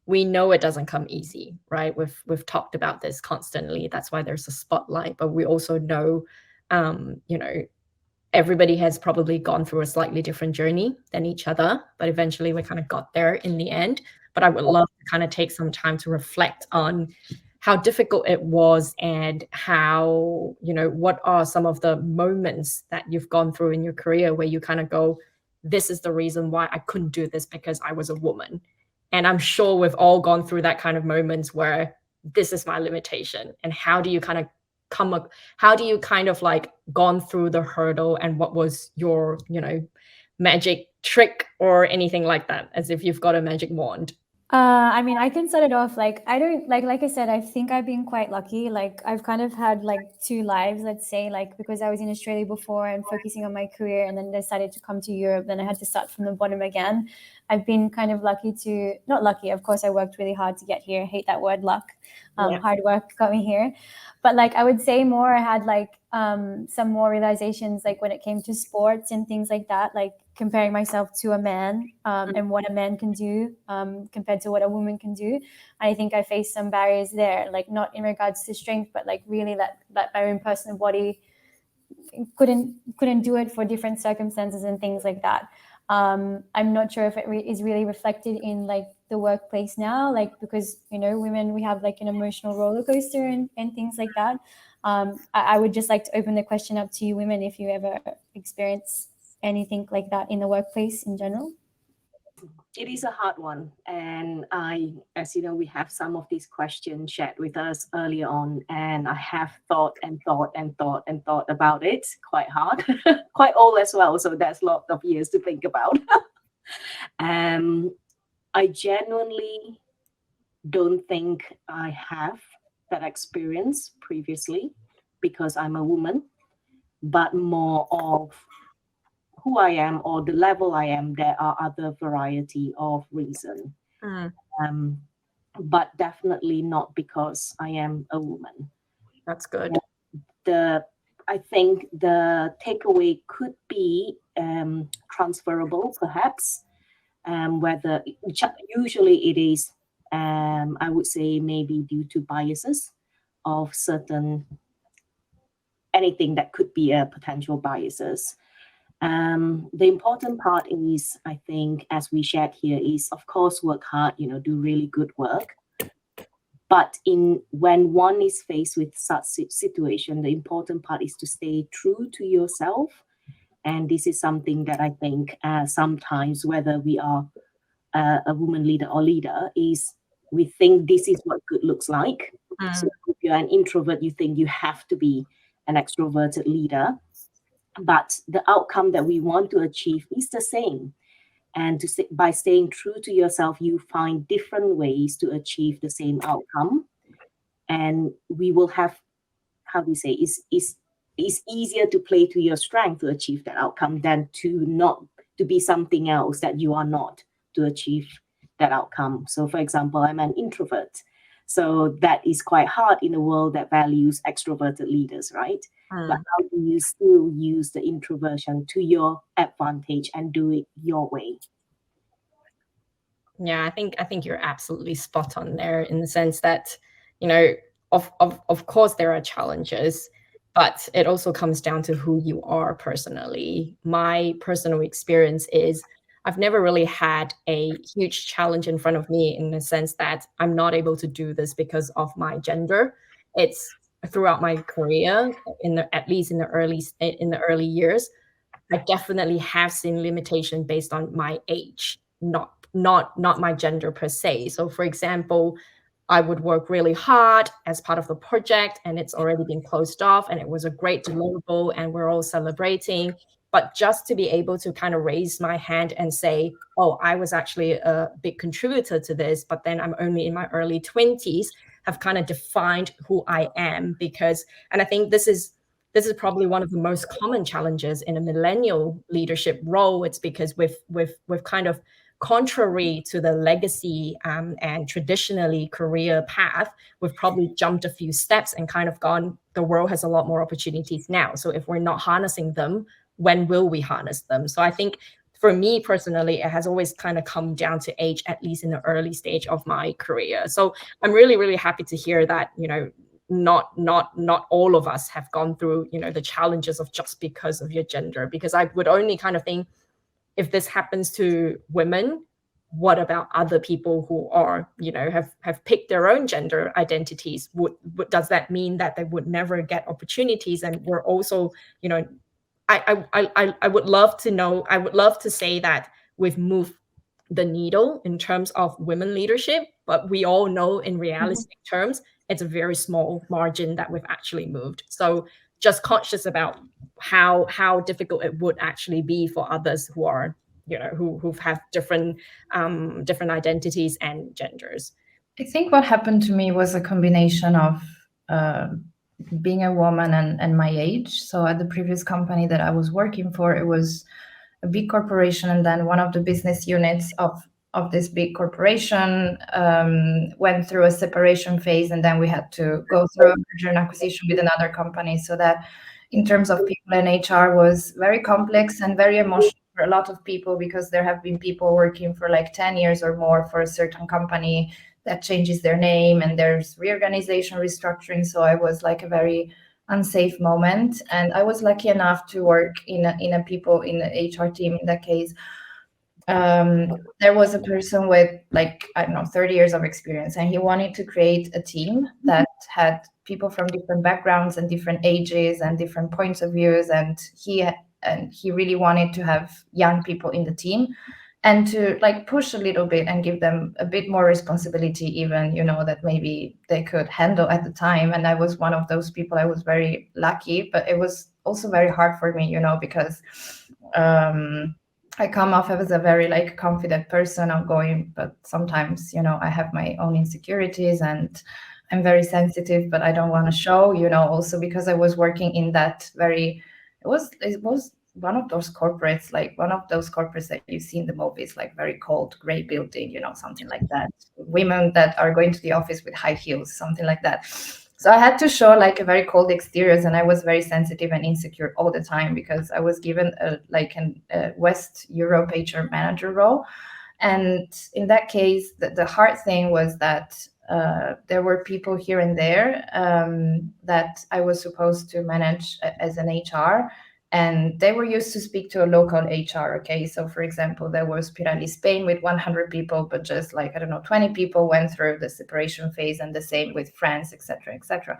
we know it doesn't come easy, right? We've talked about this constantly. That's why there's a spotlight, but we also know, you know, everybody has probably gone through a slightly different journey than each other, but eventually we kind of got there in the end. But I would love to kind of take some time to reflect on how difficult it was and how, you know, what are some of the moments that you've gone through in your career where you kind of go, this is the reason why I couldn't do this because I was a woman. And I'm sure we've all gone through that kind of moments where this is my limitation. And how do you kind of come up, how do you kind of like gone through the hurdle, and what was your, you know, magic trick or anything like that, as if you've got a magic wand? I mean, I can start it off. Like, I don't like I said, I think I've been quite lucky. Like, I've kind of had like two lives, let's say, like, because I was in Australia before and focusing on my career, and then decided to come to Europe. Then I had to start from the bottom again. I've been kind of lucky to, not lucky, of course, I worked really hard to get here. I hate that word, luck. Hard work got me here. But like, I would say more, I had like some more realizations, like when it came to sports and things like that, like comparing myself to a man and what a man can do compared to what a woman can do. And I think I faced some barriers there, like not in regards to strength, but like really that my own personal body couldn't do it for different circumstances and things like that. I'm not sure if it is really reflected in like the workplace now, like, because, you know, women, we have like an emotional roller coaster and things like that. I would just like to open the question up to you women, if you ever experience anything like that in the workplace in general. It is a hard one. And I, as you know, we have some of these questions shared with us earlier on, and I have thought and thought and thought and thought about it quite hard, quite old as well. So that's a lot of years to think about. I genuinely don't think I have that experience previously because I'm a woman, but more of who I am or the level I am, there are other variety of reason. Um, but definitely not because I am a woman. That's good. I think the takeaway could be transferable, perhaps. Whether usually it is, I would say maybe due to biases of certain anything that could be a potential biases. The important part is, I think, as we shared here, is of course work hard, do really good work. But when one is faced with such situation, the important part is to stay true to yourself. And this is something that I think sometimes, whether we are a woman leader or leader, is we think this is what good looks like. So if you're an introvert, you think you have to be an extroverted leader. But the outcome that we want to achieve is the same. And by staying true to yourself, you find different ways to achieve the same outcome. And we will have, how do you say, it's easier to play to your strength to achieve that outcome than to be something else that you are not to achieve that outcome. So for example, I'm an introvert. So that is quite hard in a world that values extroverted leaders, right? But how do you still use the introversion to your advantage and do it your way? Yeah, I think you're absolutely spot on there, in the sense that, of course there are challenges, but it also comes down to who you are personally. My personal experience is I've never really had a huge challenge in front of me, in the sense that I'm not able to do this because of my gender. It's throughout my career, at least in the early years, I definitely have seen limitation based on my age, not my gender per se. So for example, I would work really hard as part of the project, and it's already been closed off, and it was a great deliverable, and we're all celebrating. But just to be able to kind of raise my hand and say, oh, I was actually a big contributor to this, but then I'm only in my early 20s, have kind of defined who I am. And I think this is probably one of the most common challenges in a millennial leadership role. It's because we've kind of, contrary to the legacy and traditionally career path, we've probably jumped a few steps and kind of gone, the world has a lot more opportunities now. So if we're not harnessing them, when will we harness them? So I think for me personally, it has always kind of come down to age, at least in the early stage of my career. So I'm really, really happy to hear that, not all of us have gone through, the challenges of just because of your gender, because I would only kind of think, if this happens to women, what about other people who are, have picked their own gender identities? Does that mean that they would never get opportunities? And we're also, I would love to know, I would love to say that we've moved the needle in terms of women leadership, but we all know in realistic terms, it's a very small margin that we've actually moved. So just conscious about how difficult it would actually be for others who are, who've have different identities and genders. I think what happened to me was a combination of being a woman and my age. So at the previous company that I was working for, it was a big corporation, and then one of the business units of this big corporation went through a separation phase, and then we had to go through a merger and acquisition with another company. So that in terms of people and HR was very complex and very emotional for a lot of people, because there have been people working for like 10 years or more for a certain company that changes their name, and there's reorganization, restructuring. So I was like a very unsafe moment, and I was lucky enough to work in a HR team. In that case, there was a person with like, I don't know, 30 years of experience, and he wanted to create a team that had people from different backgrounds and different ages and different points of views, and he really wanted to have young people in the team and to like push a little bit and give them a bit more responsibility, even, that maybe they could handle at the time. And I was one of those people. I was very lucky, but it was also very hard for me, because I come off as a very like confident person, outgoing, but sometimes, I have my own insecurities and I'm very sensitive, but I don't want to show, also because I was working in that it was one of those corporates, like one of those corporates that you see in the movies, like very cold, gray building, something like that. Women that are going to the office with high heels, something like that. So I had to show like a very cold exteriors, and I was very sensitive and insecure all the time because I was given a West Europe HR manager role. And in that case, the hard thing was that there were people here and there that I was supposed to manage as an HR, and they were used to speak to a local HR. Okay, so for example, there was Pirelli Spain with 100 people, but just like, I don't know, 20 people went through the separation phase, and the same with France, etc., etc.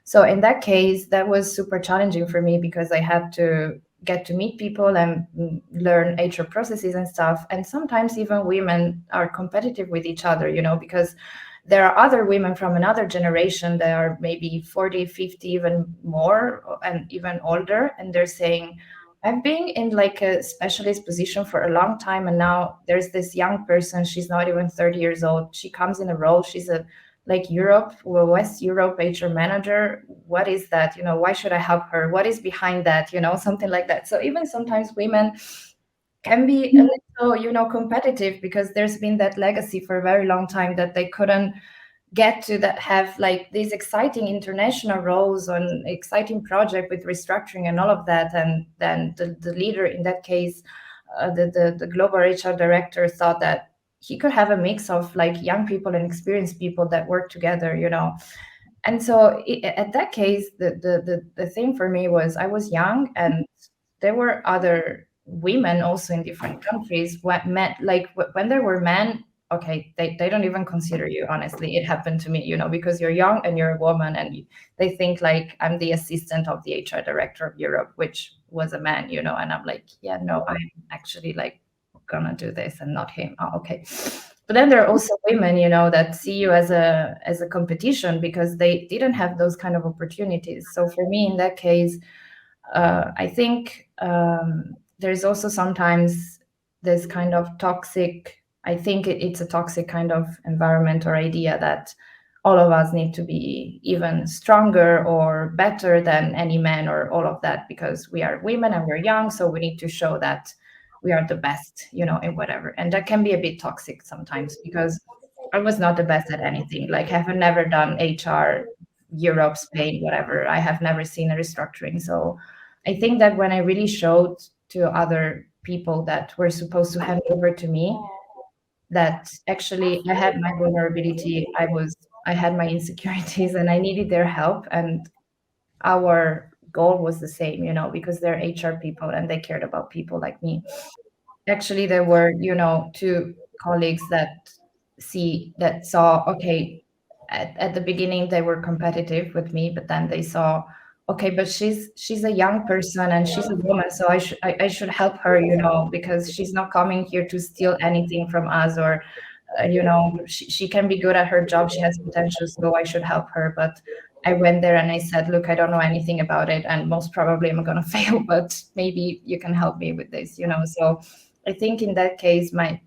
So in that case, that was super challenging for me because I had to get to meet people and learn HR processes and stuff. And sometimes even women are competitive with each other, because there are other women from another generation that are maybe 40, 50, even more, and even older. And they're saying, I've been in like a specialist position for a long time, and now there's this young person, she's not even 30 years old. She comes in a role, she's a West Europe HR manager. What is that? Why should I help her? What is behind that? Something like that. So even sometimes women can be a little, competitive, because there's been that legacy for a very long time that they couldn't get to that, have like these exciting international roles on exciting project with restructuring and all of that. And then the leader in that case, the global HR director, thought that he could have a mix of like young people and experienced people that work together, And so at that case, the thing for me was I was young, and there were other women also in different countries. When there were men, okay, they don't even consider you, honestly. It happened to me, because you're young and you're a woman, and they think like I'm the assistant of the HR director of Europe, which was a man, and I'm like, yeah, no, I'm actually like gonna do this and not him. Oh, okay. But then there are also women, that see you as a competition because they didn't have those kind of opportunities. So for me, in that case, I think there's also sometimes this kind of toxic, I think it's a toxic kind of environment or idea that all of us need to be even stronger or better than any man or all of that, because we are women and we're young, so we need to show that we are the best, in whatever. And that can be a bit toxic sometimes, because I was not the best at anything. Like, I have never done HR, Europe, Spain, whatever. I have never seen a restructuring. So I think that when I really showed to other people that were supposed to hand over to me, that actually I had my vulnerability, I had my insecurities, and I needed their help. And our goal was the same, you know, because they're HR people and they cared about people like me. Actually, there were, you know, two colleagues that saw, okay, at the beginning they were competitive with me, but then they saw, okay, but she's a young person and she's a woman, so I should help her, you know, because she's not coming here to steal anything from us, or you know, she can be good at her job, she has potential, so I should help her. But I went there and I said, look, I don't know anything about it, and most probably I'm going to fail, but maybe you can help me with this, you know. So I think in that case, my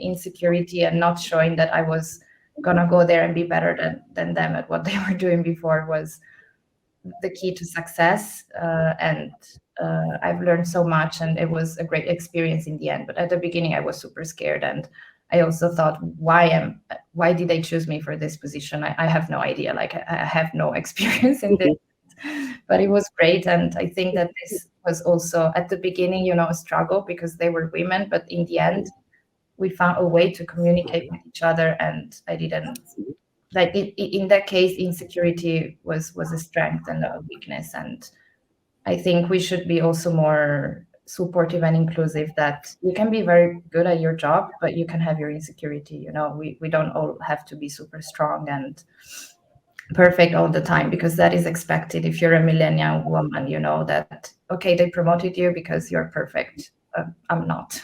insecurity and not showing that I was going to go there and be better than them at what they were doing before was the key to success. And I've learned so much, and it was a great experience in the end. But at the beginning, I was super scared, and I also thought, why did they choose me for this position? I have no idea. Like, I have no experience in this, but it was great. And I think that this was also at the beginning, you know, a struggle because they were women, but in the end, we found a way to communicate with each other. And I didn't, like, in that case, insecurity was a strength and a weakness. And I think we should be also more supportive and inclusive, that you can be very good at your job, but you can have your insecurity, you know. We don't all have to be super strong and perfect all the time, because that is expected. If you're a millennial woman, you know that, okay, they promoted you because you're perfect. I'm not.